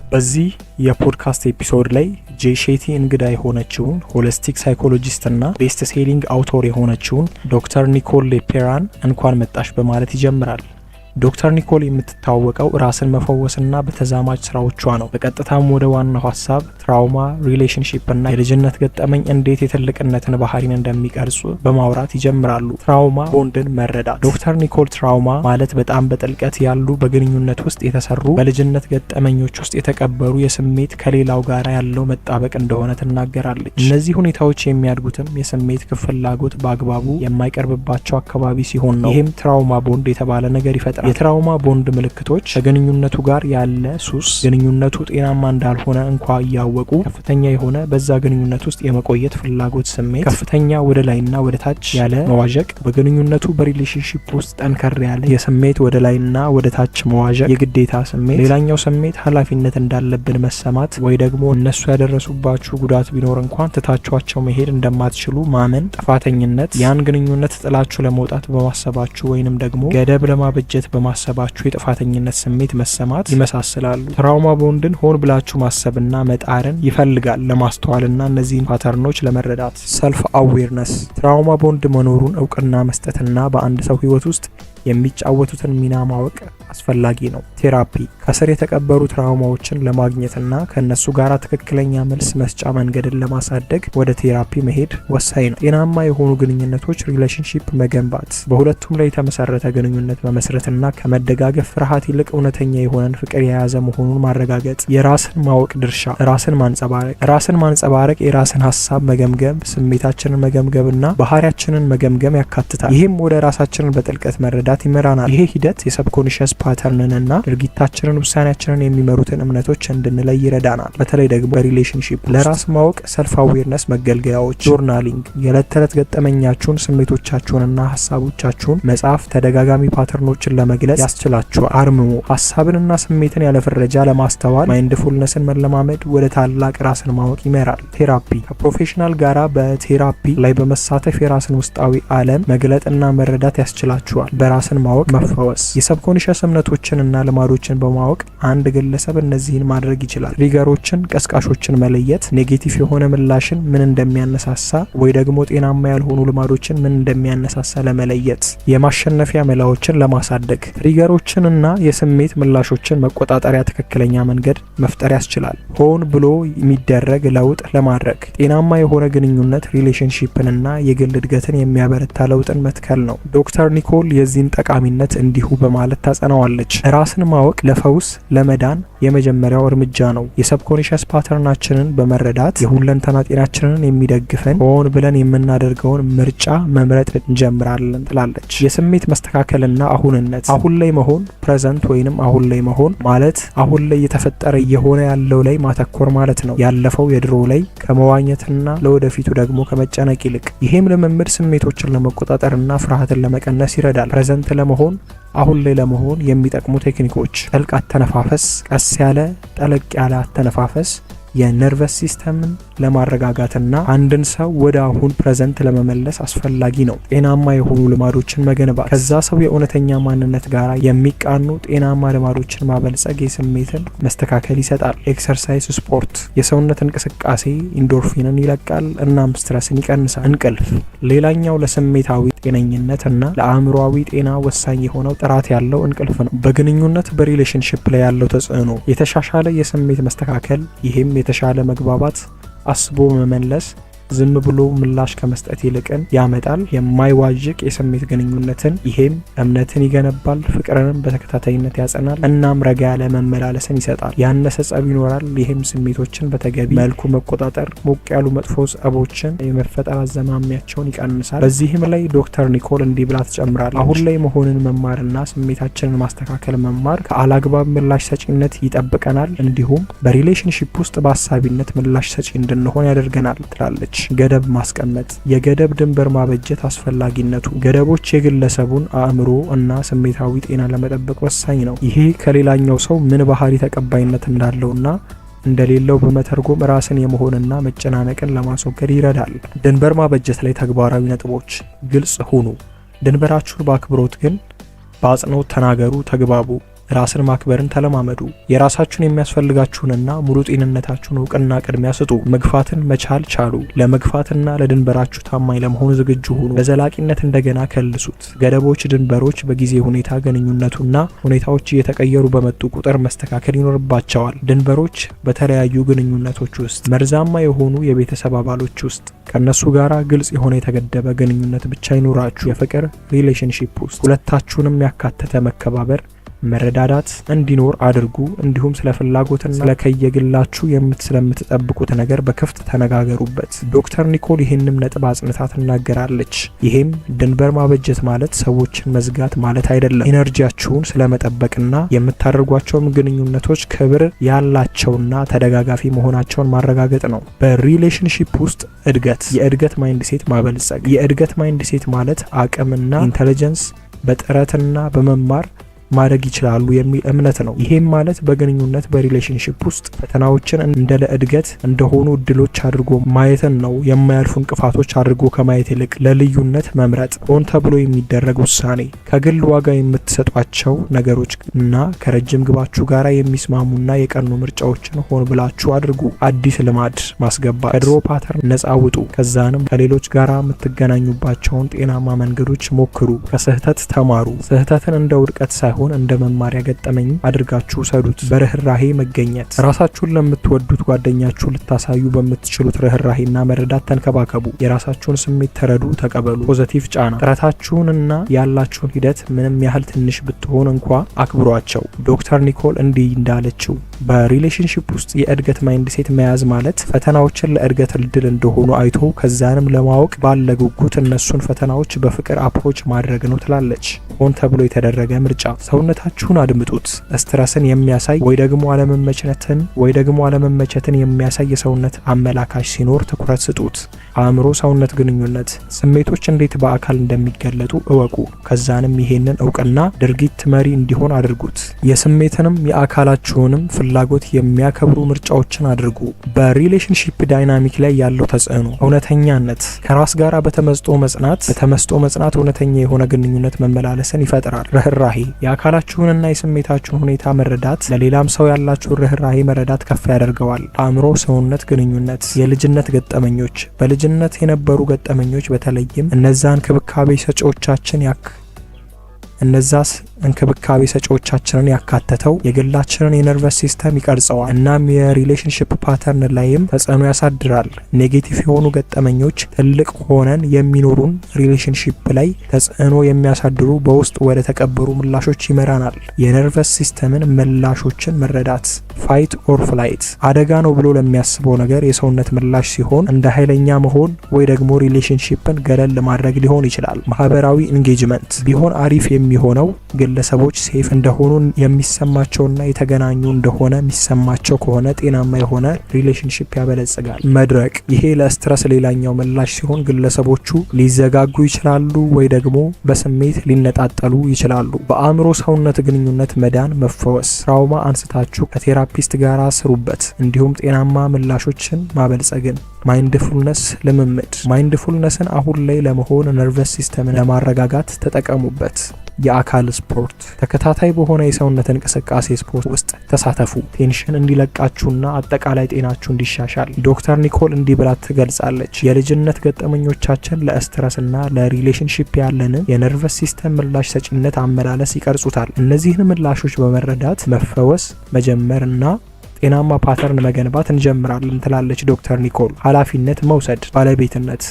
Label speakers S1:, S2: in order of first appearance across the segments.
S1: በዚህ የፖድካስት ኤፒሶድ ላይ ጄ ሼቲ እንግዳ የሆነችውን ሆሊስቲክ ሳይኮሎጂስት እና ቤስት ሴሊንግ አውቶር የሆነችውን ዶክተር ኒኮል ሌፔራን እንኳን መጣሽ በማለት ይጀምራል። ዶክተር ኒኮል የምትታወቀው ራስን መፈወስና በተዛማጅ ስራዎቿ ነው። በቀጥታም ወደ ዋናው ሀሳብ ትራውማ፣ ሪሌሽንሺፕ እና የልጅነት ገጠመኝ እንዴት የትልቅነትን ባህሪን እንደሚቀርጹ በማውራት ይጀምራሉ። ትራውማ ቦንድን መረዳት። ዶክተር ኒኮል ትራውማ ማለት በጣም በጥልቀት ያሉ በግንኙነት ውስጥ የተሰሩ በልጅነት ገጠመኞች ውስጥ የተቀበሩ የስሜት ከሌላው ጋር ያለው መጣበቅ እንደሆነ ትናገራለች። እነዚህ ሁኔታዎች የሚያድጉትም የስሜት ፍላጎት በአግባቡ የማይቀርብባቸው አካባቢ ሲሆን ነው። ይህም ትራውማ ቦንድ የተባለ ነገር ይፈጥራል። የትራውማ ቦንድ ምልክቶች ከግንኙነቱ ጋር ያለ ሱስ፣ ግንኙነቱ ጤናማ እንዳልሆነ እንኳ እያወቁ ከፍተኛ የሆነ በዛ ግንኙነት ውስጥ የመቆየት ፍላጎት ስሜት፣ ከፍተኛ ወደ ላይና ወደ ታች ያለ መዋዠቅ፣ በግንኙነቱ በሪሌሽንሺፕ ውስጥ ጠንከር ያለ የስሜት ወደ ላይና ወደ ታች መዋዠቅ፣ የግዴታ ስሜት፣ ሌላኛው ስሜት ኃላፊነት እንዳለብን መሰማት ወይ ደግሞ እነሱ ያደረሱባችሁ ጉዳት ቢኖር እንኳን ትታችኋቸው መሄድ እንደማትችሉ ማመን፣ ጥፋተኝነት፣ ያን ግንኙነት ጥላችሁ ለመውጣት በማሰባችሁ ወይንም ደግሞ ገደብ ለማበጀት በማሰባችሁ የጥፋተኝነት ስሜት መሰማት ይመሳሰላሉ። ትራውማ ቦንድን ሆን ብላችሁ ማሰብና መጣርን ይፈልጋል ለማስተዋልና እነዚህን ፓተርኖች ለመረዳት። ሰልፍ አዌርነስ ትራውማ ቦንድ መኖሩን እውቅና መስጠትና በአንድ ሰው ህይወት ውስጥ የሚጫወቱትን ሚና ማወቅ አስፈላጊ ነው። ቴራፒ ከስር የተቀበሩ ትራውማዎችን ለማግኘትና ከነሱ ጋር ትክክለኛ መልስ መስጫ መንገድን ለማሳደግ ወደ ቴራፒ መሄድ ወሳኝ ነው። ጤናማ የሆኑ ግንኙነቶች ሪሌሽንሺፕ መገንባት፣ በሁለቱም ላይ የተመሰረተ ግንኙነት መመስረትና ከመደጋገፍ ፍርሃት ይልቅ እውነተኛ የሆነን ፍቅር የያዘ መሆኑን ማረጋገጥ። የራስን ማወቅ ድርሻ ራስን ማንጸባረቅ የራስን ሀሳብ መገምገም፣ ስሜታችንን መገምገምና ባህሪያችንን መገምገም ያካትታል። ይህም ወደ ራሳችንን በጥልቀት መረዳት ይመራናል። ይሄ ሂደት የሰብኮንሺየስ ፓተርንንና ድርጊታችንን፣ ውሳኔያችንን የሚመሩትን እምነቶች እንድንለይ ይረዳናል። በተለይ ደግሞ በሪሌሽንሺፕ ለራስ ማወቅ ሰልፍ አዌርነስ መገልገያዎች፣ ጆርናሊንግ የዕለት ተዕለት ገጠመኛችሁን፣ ስሜቶቻችሁንና ሀሳቦቻችሁን መጻፍ ተደጋጋሚ ፓተርኖችን ለመግለጽ ያስችላችኋል። አርምሞ ሀሳብንና ስሜትን ያለ ፍረጃ ለማስተዋል ማይንድፉልነስን መለማመድ ወደ ታላቅ ራስን ማወቅ ይመራል። ቴራፒ ከፕሮፌሽናል ጋራ በቴራፒ ላይ በመሳተፍ የራስን ውስጣዊ ዓለም መግለጥና መረዳት ያስችላችኋል። በራስን ማወቅ መፈወስ የሰብኮንሺየስ እምነቶችንና ልማዶችን በማወቅ አንድ ግለሰብ እነዚህን ማድረግ ይችላል። ትሪገሮችን፣ ቀስቃሾችን መለየት፣ ኔጌቲቭ የሆነ ምላሽን ምን እንደሚያነሳሳ ወይ ደግሞ ጤናማ ያልሆኑ ልማዶችን ምን እንደሚያነሳሳ ለመለየት፣ የማሸነፊያ መላዎችን ለማሳደግ፣ ትሪገሮችንና የስሜት ምላሾችን መቆጣጠሪያ ትክክለኛ መንገድ መፍጠር ያስችላል። ሆን ብሎ የሚደረግ ለውጥ ለማድረግ ጤናማ የሆነ ግንኙነት ሪሌሽንሺፕንና የግል እድገትን የሚያበረታ ለውጥን መትከል ነው። ዶክተር ኒኮል የዚህን ጠቃሚነት እንዲሁ በማለት ታጸናዋለች። ራስን ማወቅ ለፈውስ ለመዳን የመጀመሪያው እርምጃ ነው። የሰብኮንሺየስ ፓተርናችንን በመረዳት የሁለንተና ጤናችንን የሚደግፈን ሆን ብለን የምናደርገውን ምርጫ መምረጥ እንጀምራለን ትላለች። የስሜት መስተካከልና አሁንነት አሁን ላይ መሆን ፕሬዘንት ወይንም አሁን ላይ መሆን ማለት አሁን ላይ የተፈጠረ እየሆነ ያለው ላይ ማተኮር ማለት ነው። ያለፈው የድሮ ላይ ከመዋኘትና ለወደፊቱ ደግሞ ከመጨነቅ ይልቅ። ይሄም ልምምድ ስሜቶችን ለመቆጣጠርና ፍርሃትን ለመቀነስ ይረዳል። ፕሬዘንት ለመሆን አሁን ላይ ለመሆን የሚጠቅሙ ቴክኒኮች ጥልቅ አተነፋፈስ፣ ቀስ ያለ ጠለቅ ያለ አተነፋፈስ የነርቨስ ሲስተምን ለማረጋጋትና አንድን ሰው ወደ አሁን ፕሬዘንት ለመመለስ አስፈላጊ ነው። ጤናማ የሆኑ ልማዶችን መገንባት ከዛ ሰው የእውነተኛ ማንነት ጋር የሚቃኑ ጤናማ ልማዶችን ማበልጸግ የስሜትን መስተካከል ይሰጣል። ኤክሰርሳይዝ ስፖርት የሰውነት እንቅስቃሴ ኢንዶርፊንን ይለቃል እናም ስትረስን ይቀንሳል። እንቅልፍ ሌላኛው ለስሜታዊ ጤነኝነትና ለአእምሮአዊ ጤና ወሳኝ የሆነው ጥራት ያለው እንቅልፍ ነው። በግንኙነት በሪሌሽንሺፕ ላይ ያለው ተጽዕኖ የተሻሻለ የስሜት መስተካከል፣ ይህም የተሻለ መግባባት፣ አስቦ መመለስ፣ ዝም ብሎ ምላሽ ከመስጠት ይልቅን ያመጣል። የማይዋዥቅ የስሜት ግንኙነትን፣ ይሄም እምነትን ይገነባል፣ ፍቅርንም በተከታታይነት ያጸናል፣ እናም ረጋ ያለ መመላለስን ይሰጣል። ያነሰ ጸብ ይኖራል፣ ይሄም ስሜቶችን በተገቢ መልኩ መቆጣጠር፣ ሞቅ ያሉ መጥፎ ጸቦችን የመፈጠር አዘማሚያቸውን ይቀንሳል። በዚህም ላይ ዶክተር ኒኮል እንዲህ ብላ ትጨምራለች። አሁን ላይ መሆንን መማርና ስሜታችንን ማስተካከል መማር ከአላግባብ ምላሽ ሰጪነት ይጠብቀናል፣ እንዲሁም በሪሌሽንሺፕ ውስጥ በአሳቢነት ምላሽ ሰጪ እንድንሆን ያደርገናል ትላለች። ገደብ ማስቀመጥ የገደብ ድንበር ማበጀት አስፈላጊነቱ ገደቦች የግለሰቡን አእምሮ እና ስሜታዊ ጤና ለመጠበቅ ወሳኝ ነው። ይሄ ከሌላኛው ሰው ምን ባህሪ ተቀባይነት እንዳለውና እንደሌለው በመተርጎም ራስን የመሆንና መጨናነቅን ለማስወገድ ይረዳል። ድንበር ማበጀት ላይ ተግባራዊ ነጥቦች ግልጽ ሁኑ። ድንበራችሁን በአክብሮት ግን በአጽንኦት ተናገሩ፣ ተግባቡ። ራስን ማክበርን ተለማመዱ። የራሳችሁን የሚያስፈልጋችሁንና ሙሉ ጤንነታችሁን እውቅና ቅድሚያ ስጡ። መግፋትን መቻል ቻሉ። ለመግፋትና ለድንበራችሁ ታማኝ ለመሆን ዝግጁ ሁኑ። በዘላቂነት እንደገና ከልሱት። ገደቦች፣ ድንበሮች በጊዜ ሁኔታ ግንኙነቱና ሁኔታዎች እየተቀየሩ በመጡ ቁጥር መስተካከል ይኖርባቸዋል። ድንበሮች በተለያዩ ግንኙነቶች ውስጥ መርዛማ የሆኑ የቤተሰብ አባሎች ውስጥ ከነሱ ጋራ ግልጽ የሆነ የተገደበ ግንኙነት ብቻ ይኑራችሁ። የፍቅር ሪሌሽንሺፕ ውስጥ ሁለታችሁንም ያካተተ መከባበር፣ መረዳዳት እንዲኖር አድርጉ። እንዲሁም ስለ ፍላጎትና ስለ ከየግላችሁ ስለምትጠብቁት ነገር በክፍት ተነጋገሩበት። ዶክተር ኒኮል ይህንም ነጥብ አጽንታ ትናገራለች። ይሄም ድንበር ማበጀት ማለት ሰዎችን መዝጋት ማለት አይደለም። ኢነርጂያችሁን ስለመጠበቅና የምታደርጓቸውም ግንኙነቶች ክብር ያላቸውና ተደጋጋፊ መሆናቸውን ማረጋገጥ ነው። በሪሌሽንሺፕ ውስጥ እድገት፣ የእድገት ማይንድሴት ማበልጸግ። የእድገት ማይንድሴት ማለት አቅምና ኢንተለጀንስ በጥረትና በመማር ማድረግ ይችላሉ የሚል እምነት ነው። ይሄም ማለት በግንኙነት በሪሌሽንሺፕ ውስጥ ፈተናዎችን እንደ ለእድገት እንደሆኑ እድሎች አድርጎ ማየትን ነው። የማያልፉ እንቅፋቶች አድርጎ ከማየት ይልቅ ለልዩነት መምረጥ፣ ሆን ተብሎ የሚደረግ ውሳኔ፣ ከግል ዋጋ የምትሰጧቸው ነገሮች እና ከረጅም ግባችሁ ጋራ የሚስማሙና የቀኑ ምርጫዎችን ሆን ብላችሁ አድርጉ። አዲስ ልማድ ማስገባት፣ ከድሮ ፓተርን ነጻ ውጡ። ከዛንም ከሌሎች ጋራ የምትገናኙባቸውን ጤናማ መንገዶች ሞክሩ። ከስህተት ተማሩ። ስህተትን እንደ ውድቀት ሳይሆን እንደ መማሪያ ገጠመኝ አድርጋችሁ ሰዱት። በርህራሄ መገኘት፣ ራሳችሁን ለምትወዱት ጓደኛችሁ ልታሳዩ በምትችሉት ርህራሄና መረዳት ተንከባከቡ። የራሳችሁን ስሜት ተረዱ፣ ተቀበሉ። ፖዚቲቭ ጫና፣ ጥረታችሁንና ያላችሁን ሂደት ምንም ያህል ትንሽ ብትሆን እንኳ አክብሯቸው። ዶክተር ኒኮል እንዲህ እንዳለችው በሪሌሽንሺፕ ውስጥ የእድገት ማይንድሴት መያዝ ማለት ፈተናዎችን ለእድገት እድል እንደሆኑ አይቶ ከዛንም ለማወቅ ባለ ጉጉት እነሱን ፈተናዎች በፍቅር አፕሮች ማድረግ ነው ትላለች። ሆን ተብሎ የተደረገ ምርጫ። ሰውነታችሁን አድምጡት። ስትረስን የሚያሳይ ወይ ደግሞ አለመመቸትን የሚያሳይ የሰውነት አመላካሽ ሲኖር ትኩረት ስጡት። አእምሮ ሰውነት ግንኙነት፣ ስሜቶች እንዴት በአካል እንደሚገለጡ እወቁ። ከዛንም ይሄንን እውቅና ድርጊት መሪ እንዲሆን አድርጉት። የስሜትንም የአካላችሁንም ፍላጎት የሚያከብሩ ምርጫዎችን አድርጉ። በሪሌሽንሺፕ ዳይናሚክ ላይ ያለው ተጽዕኖ፣ እውነተኛነት፣ ከራስ ጋራ በተመስጦ መጽናት እውነተኛ የሆነ ግንኙነት መመላለስን ይፈጥራል። ርህራሄ፣ የአካላችሁንና የስሜታችሁን ሁኔታ መረዳት ለሌላም ሰው ያላችሁን ርህራሄ መረዳት ከፍ ያደርገዋል። አእምሮ ሰውነት ግንኙነት፣ የልጅነት ገጠመኞች፣ በልጅነት የነበሩ ገጠመኞች በተለይም እነዛ እንክብካቤ ሰጪዎቻችንን ያካተተው የግላችንን የነርቨስ ሲስተም ይቀርጸዋል። እናም የሪሌሽንሺፕ ፓተርን ላይም ተጽዕኖ ያሳድራል። ኔጌቲቭ የሆኑ ገጠመኞች ትልቅ ሆነን የሚኖሩን ሪሌሽንሺፕ ላይ ተጽዕኖ የሚያሳድሩ በውስጥ ወደ ተቀበሩ ምላሾች ይመራናል። የነርቨስ ሲስተምን ምላሾችን መረዳት፣ ፋይት ኦር ፍላይት፣ አደጋ ነው ብሎ ለሚያስበው ነገር የሰውነት ምላሽ ሲሆን እንደ ኃይለኛ መሆን ወይ ደግሞ ሪሌሽንሺፕን ገለል ማድረግ ሊሆን ይችላል። ማህበራዊ ኢንጌጅመንት ቢሆን አሪፍ የሚሆነው ግለሰቦች ሴፍ እንደሆኑ የሚሰማቸውና የተገናኙ እንደሆነ የሚሰማቸው ከሆነ ጤናማ የሆነ ሪሌሽንሺፕ ያበለጽጋል። መድረቅ፣ ይሄ ለስትረስ ሌላኛው ምላሽ ሲሆን ግለሰቦቹ ሊዘጋጉ ይችላሉ ወይ ደግሞ በስሜት ሊነጣጠሉ ይችላሉ። በአእምሮ ሰውነት ግንኙነት መዳን፣ መፈወስ፣ ትራውማ አንስታችሁ ከቴራፒስት ጋር ስሩበት። እንዲሁም ጤናማ ምላሾችን ማበልጸግን፣ ማይንድፉልነስ ልምምድ፣ ማይንድፉልነስን አሁን ላይ ለመሆን ነርቨስ ሲስተምን ለማረጋጋት ተጠቀሙበት። የአካል ስፖርት፣ ተከታታይ በሆነ የሰውነት እንቅስቃሴ ስፖርት ውስጥ ተሳተፉ። ቴንሽን እንዲለቃችሁና አጠቃላይ ጤናችሁ እንዲሻሻል። ዶክተር ኒኮል እንዲህ ብላ ትገልጻለች። የልጅነት ገጠመኞቻችን ለስትረስና ለሪሌሽንሺፕ ያለንን የነርቨስ ሲስተም ምላሽ ሰጪነት አመላለስ ይቀርጹታል። እነዚህን ምላሾች በመረዳት መፈወስ መጀመርና ጤናማ ፓተርን መገንባት እንጀምራለን ትላለች ዶክተር ኒኮል። ኃላፊነት መውሰድ፣ ባለቤትነት፣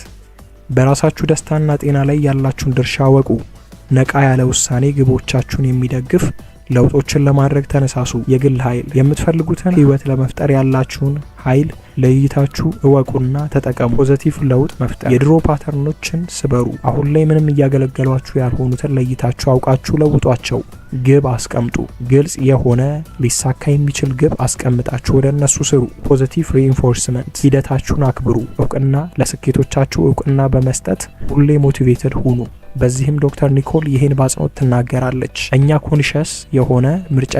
S1: በራሳችሁ ደስታና ጤና ላይ ያላችሁን ድርሻ ወቁ። ነቃ ያለ ውሳኔ፣ ግቦቻችሁን የሚደግፍ ለውጦችን ለማድረግ ተነሳሱ። የግል ኃይል፣ የምትፈልጉትን ህይወት ለመፍጠር ያላችሁን ኃይል ለይታችሁ እወቁና ተጠቀሙ። ፖዚቲቭ ለውጥ መፍጠር፣ የድሮ ፓተርኖችን ስበሩ። አሁን ላይ ምንም እያገለገሏችሁ ያልሆኑትን ለይታችሁ አውቃችሁ ለውጧቸው። ግብ አስቀምጡ። ግልጽ የሆነ ሊሳካ የሚችል ግብ አስቀምጣችሁ ወደ እነሱ ስሩ። ፖዚቲቭ ሪኢንፎርስመንት፣ ሂደታችሁን አክብሩ። እውቅና፣ ለስኬቶቻችሁ እውቅና በመስጠት ሁሌ ሞቲቬትድ ሁኑ። በዚህም ዶክተር ኒኮል ይህን በአጽንኦት ትናገራለች። እኛ ኮንሸስ የሆነ ምርጫ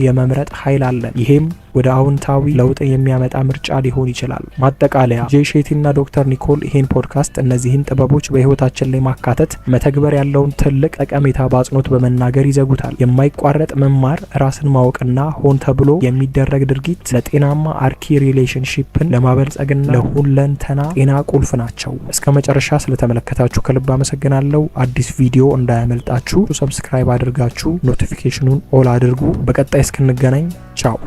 S1: የመምረጥ ኃይል አለን። ይሄም ወደ አዎንታዊ ለውጥ የሚያመጣ ምርጫ ሊሆን ይችላል። ማጠቃለያ፣ ጄይ ሼቲና ዶክተር ኒኮል ይህን ፖድካስት እነዚህን ጥበቦች በህይወታችን ላይ ማካተት መተግበር ያለውን ትልቅ ጠቀሜታ በአጽንኦት በመናገር ይዘጉታል። የማይቋረጥ መማር፣ ራስን ማወቅና ሆን ተብሎ የሚደረግ ድርጊት ለጤናማ አርኪ ሪሌሽንሺፕን ለማበልጸግና ለሁለንተና ጤና ቁልፍ ናቸው። እስከ መጨረሻ ስለተመለከታችሁ ከልብ አመሰግናለሁ። አዲስ ቪዲዮ እንዳያመልጣችሁ ሰብስክራይብ አድርጋችሁ ኖቲፊኬሽኑን ኦል አድርጉ። በቀጣይ እስክንገናኝ ቻው።